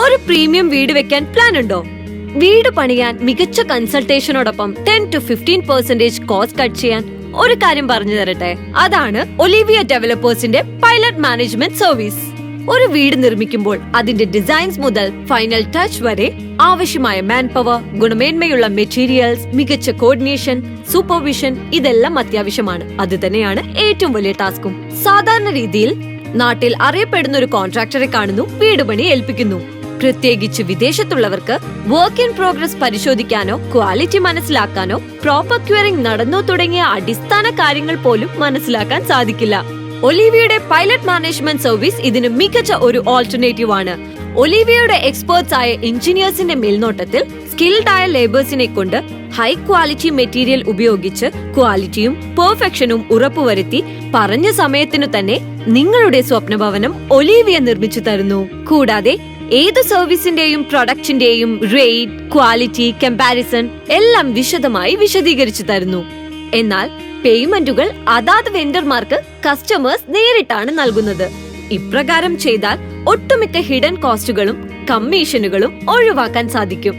ഒരു പ്രീമിയം വീട് വെക്കാൻ പ്ലാൻ ഉണ്ടോ? വീട് പണിയാൻ മികച്ച കൺസൾട്ടേഷനോടൊപ്പം 10 to 15% കോസ്റ്റ് കട്ട് ചെയ്യാൻ ഒരു കാര്യം പറഞ്ഞു തരട്ടെ. അതാണ് ഒലിവിയ ഡെവലപ്പേഴ്സിന്റെ പൈലറ്റ് മാനേജ്മെന്റ് സർവീസ്. ഒരു വീട് നിർമ്മിക്കുമ്പോൾ അതിന്റെ ഡിസൈൻസ് മുതൽ ഫൈനൽ ടച്ച് വരെ ആവശ്യമായ മാൻ പവർ, ഗുണമേന്മയുള്ള മെറ്റീരിയൽസ്, മികച്ച കോർഡിനേഷൻ, സൂപ്പർവിഷൻ ഇതെല്ലാം അത്യാവശ്യമാണ്. അത് തന്നെയാണ് ഏറ്റവും വലിയ ടാസ്കും. സാധാരണ രീതിയിൽ നാട്ടിൽ അറിയപ്പെടുന്ന ഒരു കോൺട്രാക്ടറെ കാണുന്നു, വീട് പണി ഏൽപ്പിക്കുന്നു. പ്രത്യേകിച്ച് വിദേശത്തുള്ളവർക്ക് വർക്ക് ഇൻ പ്രോഗ്രസ് പരിശോധിക്കാനോ ക്വാളിറ്റി മനസ്സിലാക്കാനോ പ്രോപ്പർ ക്യൂറിംഗ് നടന്നോ തുടങ്ങിയ അടിസ്ഥാന കാര്യങ്ങൾ പോലും മനസ്സിലാക്കാൻ സാധിക്കില്ല. ഒലിവിയയുടെ പൈലറ്റ് മാനേജ്മെന്റ് സർവീസ് ഇതിന് മികച്ച ഒരു ഓൾട്ടർനേറ്റീവ് ആണ്. ഒലിവിയയുടെ എക്സ്പേർട്സ് ആയ എഞ്ചിനീയേഴ്സിന്റെ മേൽനോട്ടത്തിൽ സ്കിൽഡ് ആയ ലേബേഴ്സിനെ കൊണ്ട് ഹൈ ക്വാളിറ്റി മെറ്റീരിയൽ ഉപയോഗിച്ച് ക്വാളിറ്റിയും പെർഫെക്ഷനും ഉറപ്പുവരുത്തി പറഞ്ഞ സമയത്തിനു തന്നെ നിങ്ങളുടെ സ്വപ്ന ഭവനം ഒലിവിയ നിർമ്മിച്ചു തരുന്നു. കൂടാതെ ഏത് സർവീസിന്റെയും പ്രൊഡക്റ്റിന്റെയും റേറ്റ്, ക്വാളിറ്റി, കമ്പാരിസൺ എല്ലാം വിശദമായി വിശദീകരിച്ചു തരുന്നു. എന്നാൽ പേയ്മെന്റുകൾ അതാത് വെണ്ടർമാർക്ക് കസ്റ്റമേഴ്സ് നേരിട്ടാണ് നൽകുന്നത്. ഇപ്രകാരം ചെയ്താൽ ഒട്ടുമിക്ക ഹിഡൻ കോസ്റ്റുകളും കമ്മീഷനുകളും ഒഴിവാക്കാൻ സാധിക്കും.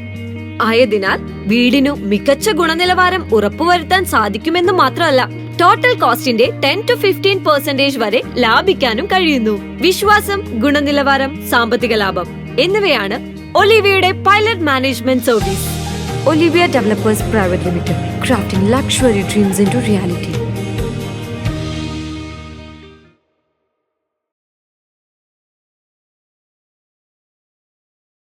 ആയതിനാൽ വീടിനു മികച്ച ഗുണനിലവാരം ഉറപ്പുവരുത്താൻ സാധിക്കുമെന്ന് മാത്രമല്ല, ടോട്ടൽ കോസ്റ്റിന്റെ 10 to 15% വരെ ലാഭിക്കാനും കഴിയുന്നു. വിശ്വാസം, ഗുണനിലവാരം, സാമ്പത്തിക ലാഭം എന്നിവയാണ് ഒലിവിയയുടെ pilot management service. Olivia Developers Private Limited, crafting luxury dreams into reality.